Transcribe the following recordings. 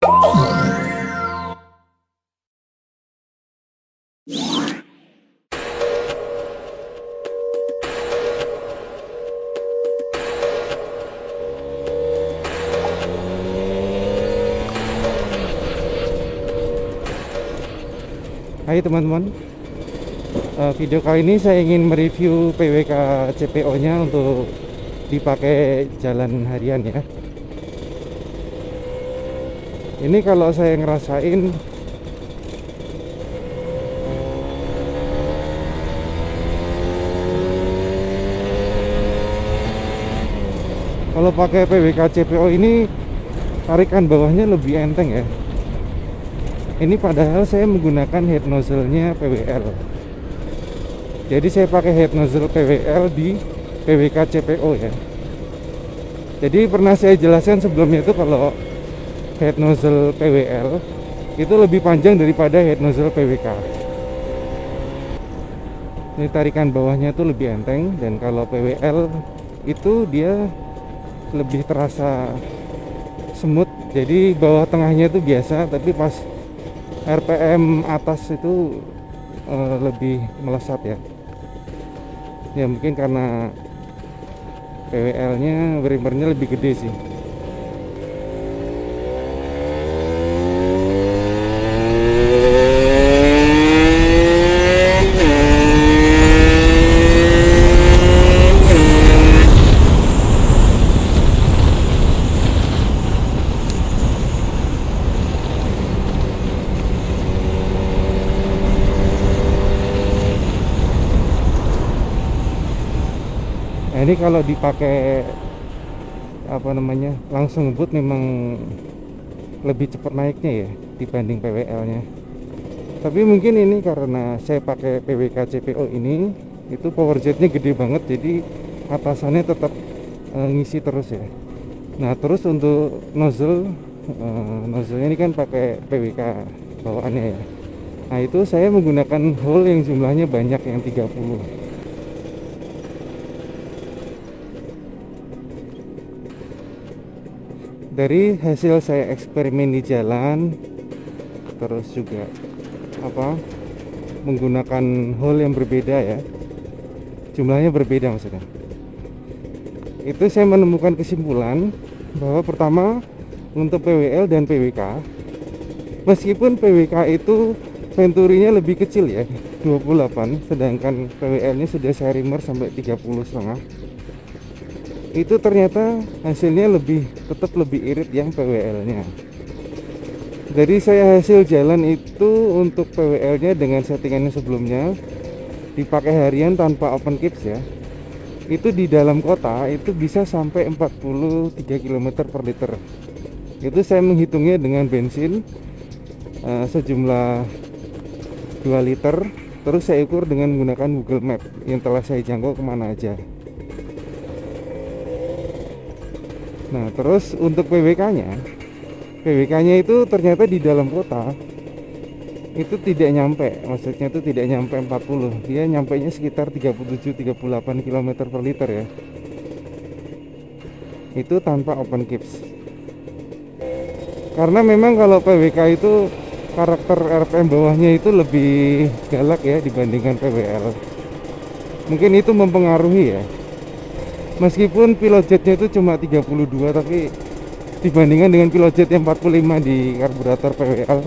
Hai teman-teman, video kali ini saya ingin mereview PWK CPO nya untuk dipakai jalan harian ya. Ini kalau saya ngerasain kalau pakai PWK CPO ini tarikan bawahnya lebih enteng ya. Ini padahal saya menggunakan head nozzle-nya PWL. Jadi saya pakai head nozzle PWL di PWK CPO ya. Jadi pernah saya jelaskan sebelumnya itu kalau head nozzle PWL itu lebih panjang daripada head nozzle PWK. Ini tarikan bawahnya itu lebih enteng, dan kalau PWL itu dia lebih terasa smooth. Jadi bawah tengahnya itu biasa, tapi pas RPM atas itu lebih melesat ya. Ya mungkin karena PWL nya brimpernya lebih gede sih. Nah, ini kalau dipakai langsung ngebut memang lebih cepat naiknya ya dibanding PWL nya. Tapi mungkin ini karena saya pakai PWK CPO ini, itu power jetnya gede banget, jadi atasannya tetap ngisi terus ya. Nah terus untuk nozzle-nya ini kan pakai PWK bawaannya ya. Nah itu saya menggunakan hole yang jumlahnya banyak, yang 30. Dari hasil saya eksperimen di jalan, terus juga menggunakan hole yang berbeda ya, jumlahnya berbeda maksudnya, itu saya menemukan kesimpulan bahwa pertama, untuk PWL dan PWK, meskipun PWK itu venturinya lebih kecil ya, 28, sedangkan PWL nya sudah saya reamer sampai 30,5, itu ternyata hasilnya tetap lebih irit yang PWL nya. Jadi saya hasil jalan itu untuk PWL nya dengan settingannya sebelumnya dipakai harian tanpa open caps ya, itu di dalam kota itu bisa sampai 43 km per liter. Itu saya menghitungnya dengan bensin sejumlah 2 liter, terus saya ukur dengan menggunakan Google Map yang telah saya jangkau kemana aja. Nah terus untuk PWK nya itu ternyata di dalam kota itu tidak nyampe, maksudnya itu tidak nyampe 40, dia nyampe nya sekitar 37-38 km per liter ya, itu tanpa open caps. Karena memang kalau PWK itu karakter RPM bawahnya itu lebih galak ya dibandingkan PWL, mungkin itu mempengaruhi ya. Meskipun pilot jetnya itu cuma 32, tapi dibandingkan dengan pilot jet yang 45 di karburator PWL,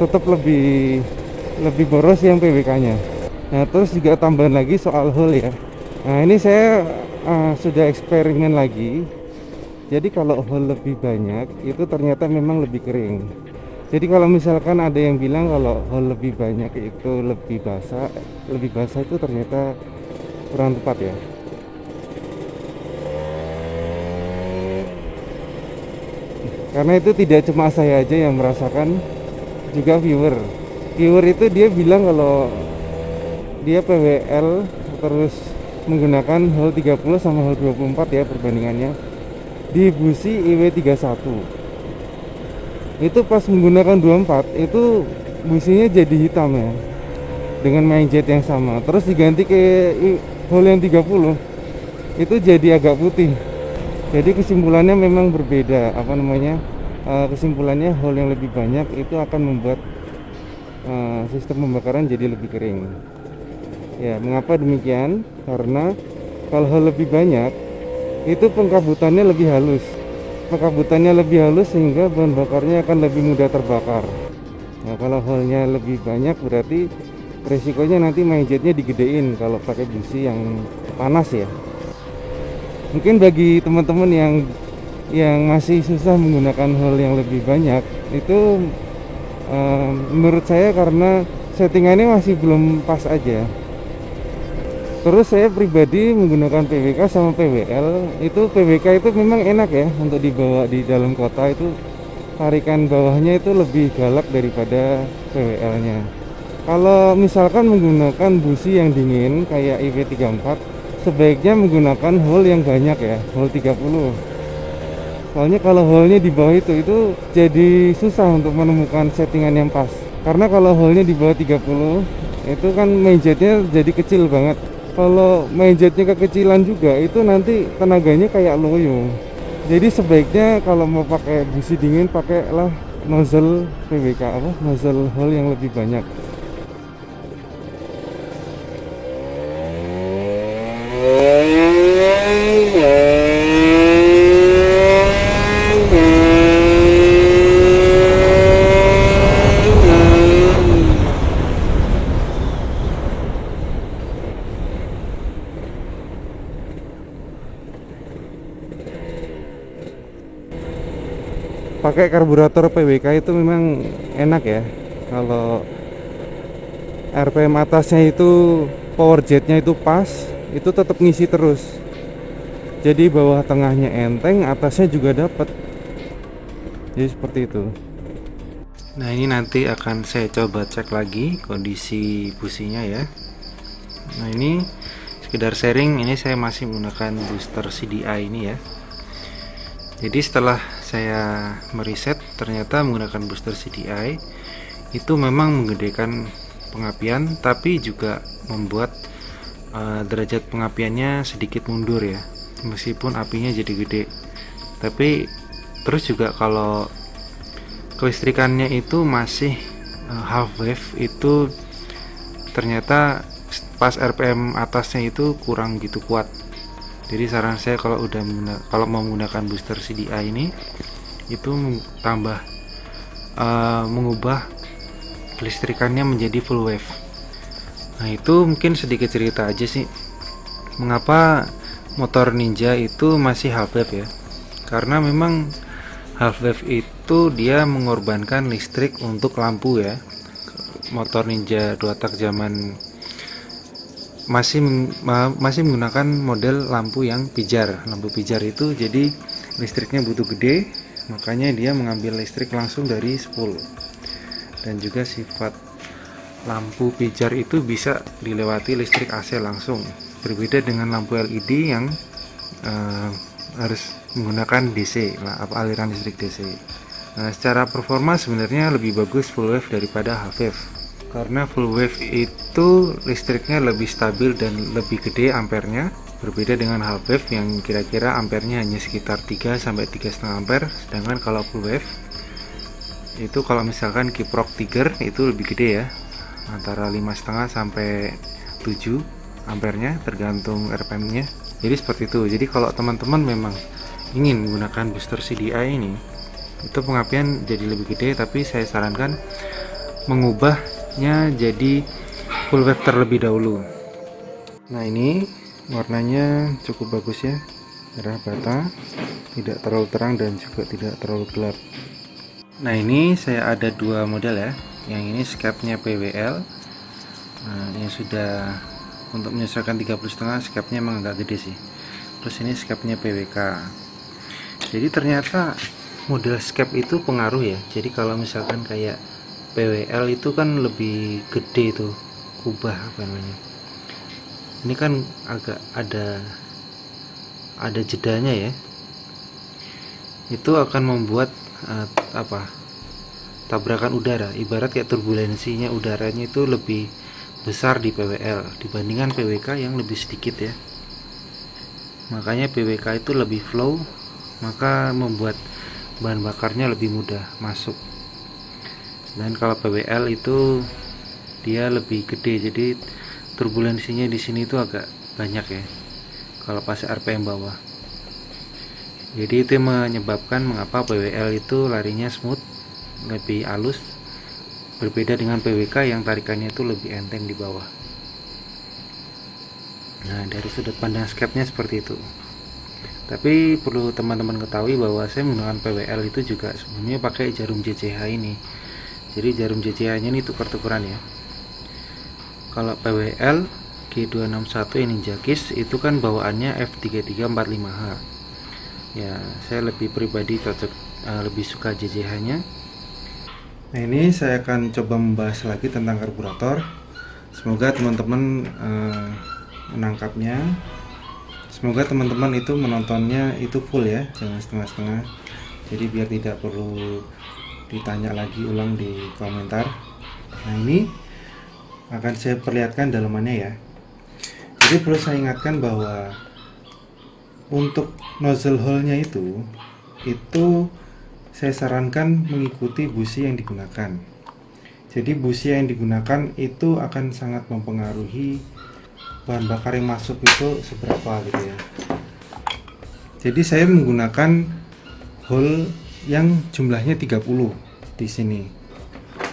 tetap lebih boros yang PWK nya. Nah terus juga tambahan lagi soal hole ya. Nah ini saya sudah eksperimen lagi. Jadi kalau hole lebih banyak itu ternyata memang lebih kering. Jadi kalau misalkan ada yang bilang kalau hole lebih banyak itu lebih basah itu ternyata kurang tepat ya. Karena itu tidak cuma saya aja yang merasakan, juga viewer itu dia bilang kalau dia PWL terus menggunakan hole 30 sama hole 24 ya perbandingannya di busi IW31. Itu pas menggunakan 24 itu businya jadi hitam ya, dengan main jet yang sama, terus diganti ke hole yang 30 itu jadi agak putih. Jadi kesimpulannya memang berbeda kesimpulannya hole yang lebih banyak itu akan membuat sistem pembakaran jadi lebih kering. Ya, mengapa demikian? Karena kalau hole lebih banyak itu pengkabutannya lebih halus. Pengkabutannya lebih halus sehingga bahan bakarnya akan lebih mudah terbakar. Nah, kalau hole-nya lebih banyak berarti resikonya nanti main-jetnya digedein kalau pakai busi yang panas ya. Mungkin bagi teman-teman yang masih susah menggunakan hole yang lebih banyak itu menurut saya karena settingannya masih belum pas aja. Terus saya pribadi menggunakan PWK sama PWL. Itu PWK itu memang enak ya untuk dibawa di dalam kota, itu tarikan bawahnya itu lebih galak daripada PWL-nya. Kalau misalkan menggunakan busi yang dingin kayak IV34, sebaiknya menggunakan hole yang banyak ya, hole 30. Soalnya kalau hole-nya di bawah itu jadi susah untuk menemukan settingan yang pas. Karena kalau hole-nya di bawah 30 itu kan main jetnya jadi kecil banget. Kalau main jetnya kekecilan juga itu nanti tenaganya kayak loyo. Jadi sebaiknya kalau mau pakai busi dingin pakailah nozzle PWK nozzle hole yang lebih banyak. Pakai karburator PWK itu memang enak ya. Kalau RPM atasnya itu power jetnya itu pas, itu tetap ngisi terus. Jadi bawah tengahnya enteng, atasnya juga dapat. Jadi seperti itu. Nah, ini nanti akan saya coba cek lagi kondisi businya ya. Nah, ini sekedar sharing, ini saya masih menggunakan booster CDI ini ya. Jadi setelah saya meriset, ternyata menggunakan booster CDI itu memang menggedekan pengapian, tapi juga membuat derajat pengapiannya sedikit mundur ya, meskipun apinya jadi gede. Tapi terus juga kalau kelistrikannya itu masih half wave, itu ternyata pas RPM atasnya itu kurang gitu kuat. Jadi saran saya kalau mau menggunakan booster CDI ini itu tambah mengubah kelistrikannya menjadi full wave. Nah, itu mungkin sedikit cerita aja sih mengapa motor Ninja itu masih half wave ya. Karena memang half wave itu dia mengorbankan listrik untuk lampu ya. Motor Ninja 2 tak zaman masih menggunakan model lampu yang pijar. Lampu pijar itu jadi listriknya butuh gede, makanya dia mengambil listrik langsung dari spool. Dan juga sifat lampu pijar itu bisa dilewati listrik AC langsung, berbeda dengan lampu LED yang harus menggunakan DC, aliran listrik DC. Nah, secara performa sebenarnya lebih bagus full wave daripada half wave, karena full wave itu listriknya lebih stabil dan lebih gede ampernya, berbeda dengan half wave yang kira-kira ampernya hanya sekitar 3 sampai 3,5 ampere. Sedangkan kalau full wave itu kalau misalkan kiprok Tiger itu lebih gede ya, antara 5,5 sampai 7 ampernya tergantung RPM nya. Jadi seperti itu. Jadi kalau teman-teman memang ingin menggunakan booster CDI ini, itu pengapian jadi lebih gede, tapi saya sarankan mengubahnya jadi full wave terlebih dahulu. Nah, ini warnanya cukup bagus ya, merah bata, tidak terlalu terang dan juga tidak terlalu gelap. Nah, ini saya ada dua model ya. Yang ini skepnya PWL. Nah, ini sudah untuk menyesuaikan 30,5, skepnya emang agak gede sih. Terus ini skepnya PWK. Jadi ternyata model skep itu pengaruh ya. Jadi kalau misalkan kayak PWL itu kan lebih gede tuh kubah apa namanya. Ini kan agak ada jedanya ya. Itu akan membuat tabrakan udara, ibarat kayak turbulensinya udaranya itu lebih besar di PWL dibandingkan PWK yang lebih sedikit ya. Makanya PWK itu lebih flow, maka membuat bahan bakarnya lebih mudah masuk. Dan kalau PWL itu dia lebih gede, jadi turbulensinya di sini itu agak banyak ya kalau pas RPM bawah. Jadi itu yang menyebabkan mengapa PWL itu larinya smooth, lebih halus, berbeda dengan PWK yang tarikannya itu lebih enteng di bawah. Nah, dari sudut pandang skepnya seperti itu. Tapi perlu teman-teman ketahui bahwa saya menggunakan PWL itu juga sebenarnya pakai jarum JCH ini. Jadi jarum JCH nya ini tukar-tukaran ya. Kalau PWL G261 yang Ninja Kiss itu kan bawaannya F3345H. Ya, saya lebih pribadi cocok lebih suka JCH nya. Nah, ini saya akan coba membahas lagi tentang karburator. Semoga teman-teman menangkapnya. Semoga teman-teman itu menontonnya itu full ya, jangan setengah-setengah. Jadi biar tidak perlu ditanya lagi ulang di komentar. Nah, ini akan saya perlihatkan dalamannya ya. Jadi perlu saya ingatkan bahwa untuk nozzle hole-nya itu saya sarankan mengikuti busi yang digunakan. Jadi busi yang digunakan itu akan sangat mempengaruhi bahan bakar yang masuk itu seberapa gitu ya. Jadi saya menggunakan hole yang jumlahnya 30 di sini.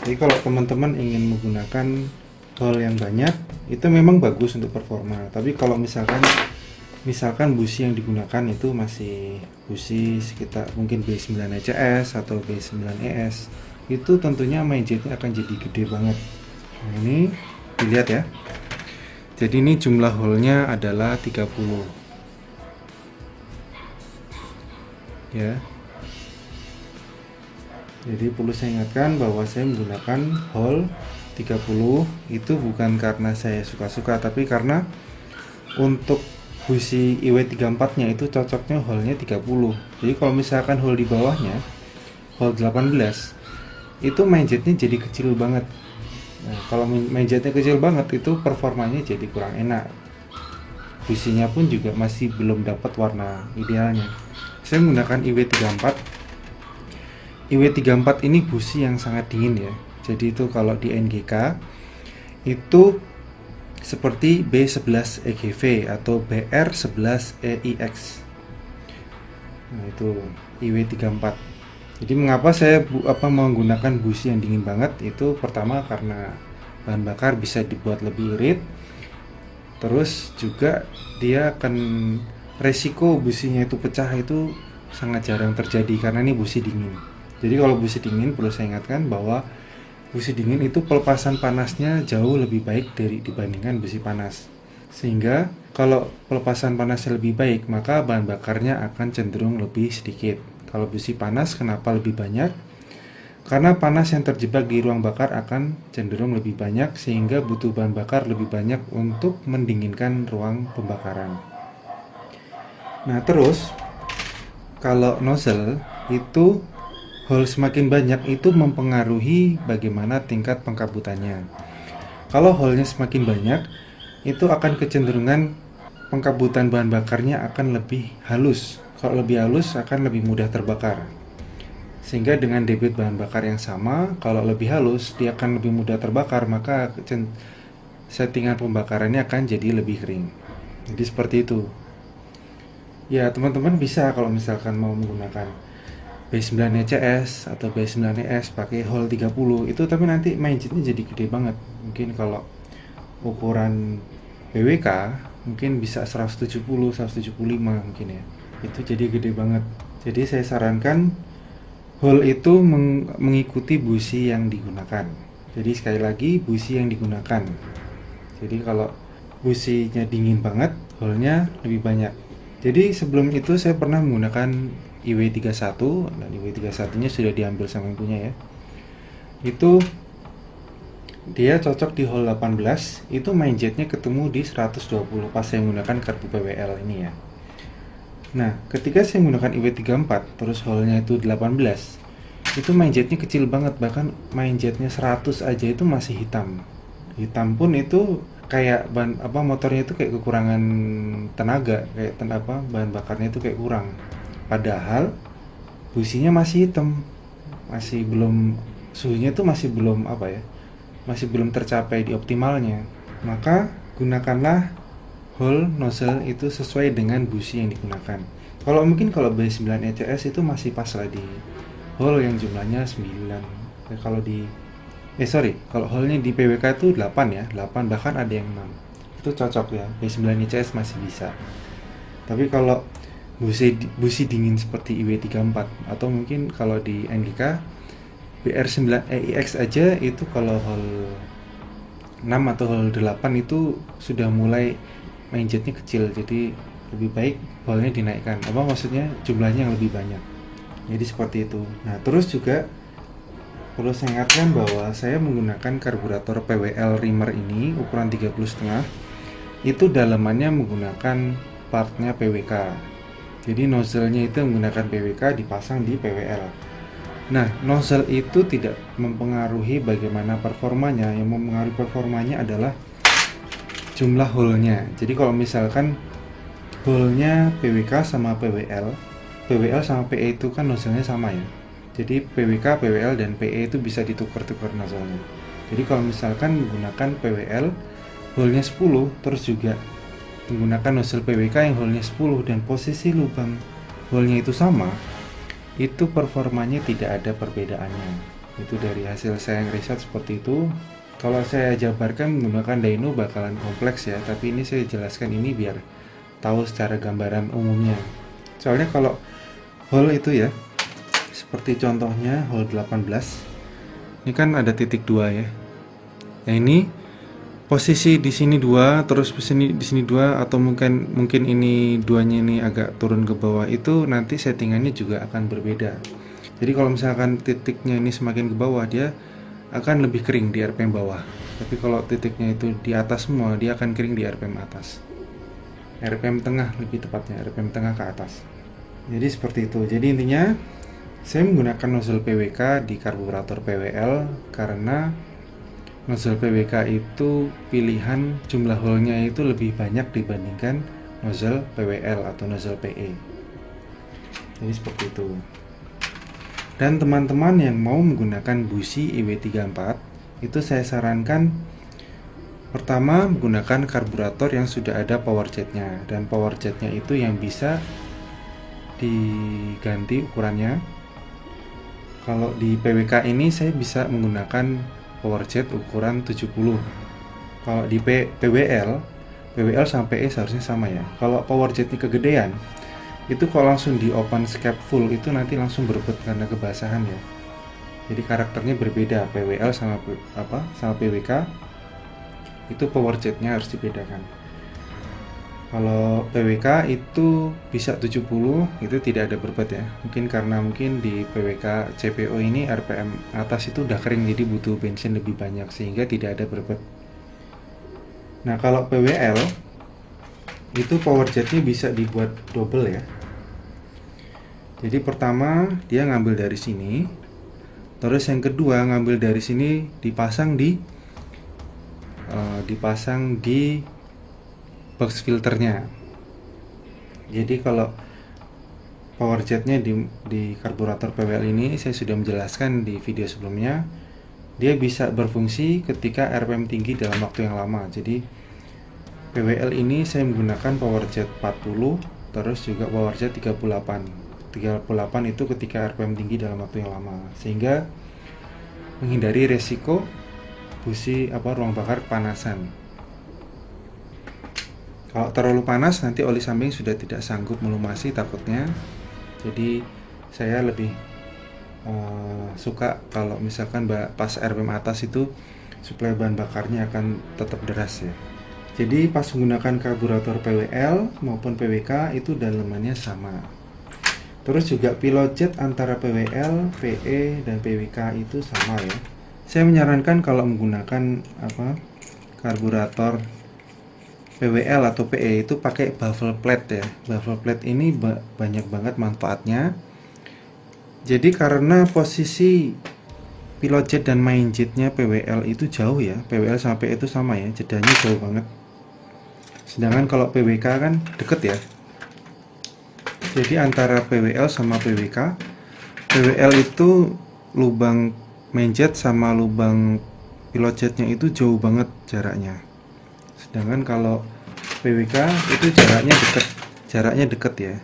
Jadi kalau teman-teman ingin menggunakan hole yang banyak itu memang bagus untuk performa. Tapi kalau misalkan busi yang digunakan itu masih busi sekitar mungkin B9 ECS atau B9 ES, itu tentunya main jetnya akan jadi gede banget. Nah, ini dilihat ya. Jadi ini jumlah hole-nya adalah 30 ya. Jadi perlu saya ingatkan bahwa saya menggunakan hole 30 itu bukan karena saya suka-suka, tapi karena untuk busi IW34 nya itu cocoknya hole-nya 30. Jadi kalau misalkan hole di bawahnya hole 18 itu main jetnya jadi kecil banget. Nah, kalau main jetnya kecil banget itu performanya jadi kurang enak. Businya pun juga masih belum dapat warna idealnya. Saya menggunakan IW34. IW34 ini busi yang sangat dingin ya. Jadi itu kalau di NGK itu seperti B11 EGV atau BR11 EIX. Nah, itu IW34. Jadi mengapa saya menggunakan busi yang dingin banget? Itu pertama karena bahan bakar bisa dibuat lebih irit. Terus juga dia akan resiko businya itu pecah itu sangat jarang terjadi karena ini busi dingin. Jadi kalau busi dingin perlu saya ingatkan bahwa busi dingin itu pelepasan panasnya jauh lebih baik dibandingkan busi panas. Sehingga kalau pelepasan panasnya lebih baik, maka bahan bakarnya akan cenderung lebih sedikit. Kalau busi panas kenapa lebih banyak? Karena panas yang terjebak di ruang bakar akan cenderung lebih banyak sehingga butuh bahan bakar lebih banyak untuk mendinginkan ruang pembakaran. Nah, terus kalau nozzle itu hole semakin banyak itu mempengaruhi bagaimana tingkat pengkabutannya. Kalau hole-nya semakin banyak, itu akan kecenderungan pengkabutan bahan bakarnya akan lebih halus. Kalau lebih halus akan lebih mudah terbakar. Sehingga dengan debit bahan bakar yang sama, kalau lebih halus dia akan lebih mudah terbakar, maka settingan pembakarannya akan jadi lebih kering. Jadi seperti itu. Ya, teman-teman bisa kalau misalkan mau menggunakan B9 ECS atau B9 ES pakai hole 30 itu, tapi nanti main jetnya jadi gede banget. Mungkin kalau ukuran PWK mungkin bisa 170, 175 mungkin ya. Itu jadi gede banget. Jadi saya sarankan hole itu mengikuti busi yang digunakan. Jadi sekali lagi busi yang digunakan. Jadi kalau businya dingin banget, hole-nya lebih banyak. Jadi sebelum itu saya pernah menggunakan IW31 dan IW31 nya sudah diambil sama yang punya ya. Itu dia cocok di hole 18, itu main jetnya ketemu di 120 pas saya menggunakan karbu PWL ini ya. Nah, ketika saya menggunakan IW34 terus hole-nya itu 18, itu main jetnya kecil banget, bahkan main jetnya 100 aja itu masih hitam. Hitam pun itu kayak motornya itu kayak kekurangan tenaga, kayak bahan bakarnya itu kayak kurang. Padahal businya masih hitam, masih belum, suhunya tuh masih belum apa ya, masih belum tercapai di optimalnya. Maka gunakanlah hole nozzle itu sesuai dengan busi yang digunakan. Kalau B9 ECS itu masih pas lah di hole yang jumlahnya 9. Kalau di kalau hole-nya di PWK itu 8 ya, 8 bahkan ada yang 6. Itu cocok ya, B9 ECS masih bisa. Tapi kalau busi dingin seperti IW34 atau mungkin kalau di NGK BR9 EIX aja itu kalau hole 6 atau hole 8 itu sudah mulai main jetnya kecil, jadi lebih baik hole-nya dinaikkan. Maksudnya jumlahnya yang lebih banyak. Jadi seperti itu. Nah, terus juga perlu saya ingatkan bahwa saya menggunakan karburator PWL Rimmer ini ukuran 30,5. Itu dalamannya menggunakan partnya PWK. Jadi nozzle-nya itu menggunakan PWK dipasang di PWL. Nah, nozzle itu tidak mempengaruhi bagaimana performanya. Yang mempengaruhi performanya adalah jumlah hole-nya. Jadi kalau misalkan hole-nya PWK sama PWL, PWL sama PE itu kan nozzle-nya sama ya. Jadi PWK, PWL, dan PE itu bisa ditukar-tukar nozzle-nya. Jadi kalau misalkan menggunakan PWL hole-nya 10, terus juga menggunakan nozzle PWK yang hole-nya 10 dan posisi lubang hole-nya itu sama, itu performanya tidak ada perbedaannya. Itu dari hasil saya yang riset seperti itu. Kalau saya jabarkan menggunakan dyno bakalan kompleks ya, tapi ini saya jelaskan ini biar tahu secara gambaran umumnya. Soalnya kalau hole itu ya, seperti contohnya hole 18, ini kan ada titik 2 ya. Nah, ini posisi di sini 2, terus di sini 2, atau mungkin ini 2-nya ini agak turun ke bawah, itu nanti settingannya juga akan berbeda. Jadi kalau misalkan titiknya ini semakin ke bawah, dia akan lebih kering di RPM bawah. Tapi kalau titiknya itu di atas semua, dia akan kering di RPM atas. RPM tengah lebih tepatnya, RPM tengah ke atas. Jadi seperti itu. Jadi intinya saya menggunakan nozzle PWK di karburator PWL karena nozzle PWK itu pilihan jumlah hole-nya itu lebih banyak dibandingkan nozzle PWL atau nozzle PE. Jadi seperti itu. Dan teman-teman yang mau menggunakan busi IW34, itu saya sarankan pertama menggunakan karburator yang sudah ada power jet-nya, dan power jet-nya itu yang bisa diganti ukurannya. Kalau di PWK ini saya bisa menggunakan power jet ukuran 70. Kalau di PWL sama PE seharusnya sama ya. Kalau power jetnya kegedean, itu kalau langsung di open scape full itu nanti langsung berebut karena kebasahan ya. Jadi karakternya berbeda, PWL sama PWK. Itu power jetnya harus dibedakan. Kalau PWK itu bisa 70, itu tidak ada berbet ya. Mungkin di PWK CPO ini RPM atas itu udah kering, jadi butuh bensin lebih banyak sehingga tidak ada berbet. Nah, kalau PWL itu power jetnya bisa dibuat double ya. Jadi pertama dia ngambil dari sini, terus yang kedua ngambil dari sini dipasang di box filternya. Jadi kalau power jetnya di karburator PWL ini saya sudah menjelaskan di video sebelumnya, dia bisa berfungsi ketika RPM tinggi dalam waktu yang lama. Jadi PWL ini saya menggunakan power jet 40, terus juga power jet 38 itu ketika RPM tinggi dalam waktu yang lama, sehingga menghindari resiko ruang bakar kepanasan. Kalau terlalu panas nanti oli samping sudah tidak sanggup melumasi takutnya. Jadi saya lebih suka kalau misalkan pas RPM atas itu suplai bahan bakarnya akan tetap deras ya. Jadi pas menggunakan karburator PWL maupun PWK itu dalamannya sama. Terus juga pilot jet antara PWL, PE, dan PWK itu sama ya. Saya menyarankan kalau menggunakan karburator PWL atau PE itu pakai baffle plate ya. Baffle plate ini banyak banget manfaatnya. Jadi karena posisi pilot jet dan main jetnya PWL itu jauh ya, PWL sama PE itu sama ya, jedanya jauh banget. Sedangkan kalau PWK kan deket ya. Jadi antara PWL sama PWK PWL itu lubang main jet sama lubang pilot jetnya itu jauh banget jaraknya. Sedangkan kalau PWK itu jaraknya deket ya.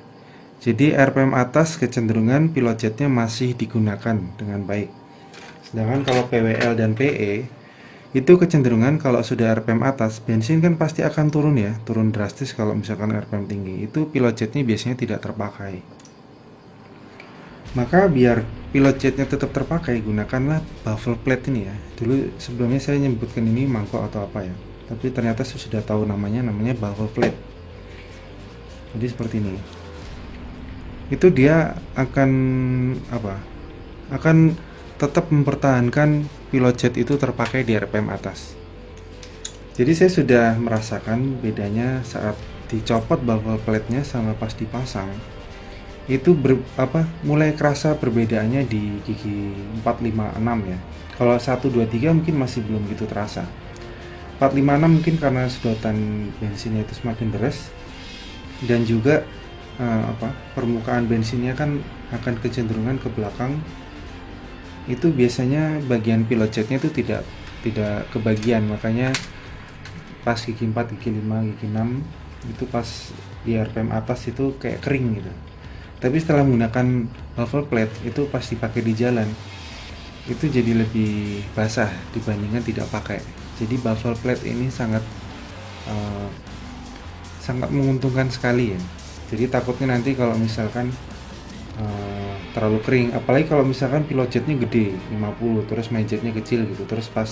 Jadi RPM atas kecenderungan pilot jetnya masih digunakan dengan baik. Sedangkan kalau PWL dan PE itu kecenderungan kalau sudah RPM atas, bensin kan pasti akan turun ya, turun drastis kalau misalkan RPM tinggi. Itu pilot jetnya biasanya tidak terpakai. Maka biar pilot jetnya tetap terpakai, gunakanlah baffle plate ini ya. Dulu sebelumnya saya menyebutkan ini mangkok atau apa ya, tapi ternyata saya sudah tahu namanya baffle plate. Jadi seperti ini. Itu dia akan akan tetap mempertahankan pilot jet itu terpakai di RPM atas. Jadi saya sudah merasakan bedanya saat dicopot baffle plate-nya sama pas dipasang. Itu mulai kerasa perbedaannya di gigi 4, 5, 6 ya. Kalau 1, 2, 3 mungkin masih belum gitu terasa. 4, 5, 6 mungkin karena sedotan bensinnya itu semakin deres, dan juga permukaan bensinnya kan akan kecenderungan ke belakang. Itu biasanya bagian pilot jetnya itu tidak kebagian, makanya pas gigi 4, gigi 5, gigi 6 itu pas di RPM atas itu kayak kering gitu. Tapi setelah menggunakan baffle plate itu pas dipakai di jalan itu jadi lebih basah dibandingkan tidak pakai. Jadi baffle plate ini sangat menguntungkan sekali ya. Jadi takutnya nanti kalau misalkan terlalu kering, apalagi kalau misalkan pilot jetnya gede 50, terus main jetnya kecil gitu, terus pas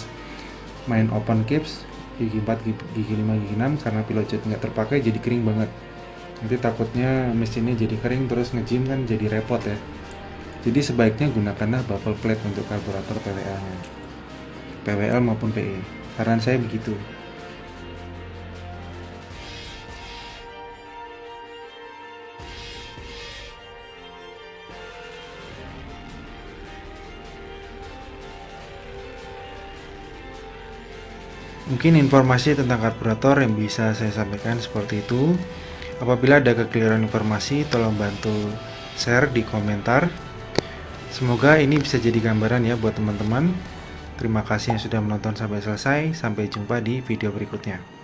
main open caps gigi 4, gigi 5, gigi 6 karena pilot jet nggak terpakai jadi kering banget. Nanti takutnya mesinnya jadi kering terus nge-gym kan jadi repot ya. Jadi sebaiknya gunakanlah baffle plate untuk karburator PWL-nya, PWL maupun PE. Saran saya begitu. Mungkin informasi tentang karburator yang bisa saya sampaikan seperti itu. Apabila ada kekeliruan informasi, tolong bantu share di komentar. Semoga ini bisa jadi gambaran ya buat teman-teman. Terima kasih yang sudah menonton sampai selesai. Sampai jumpa di video berikutnya.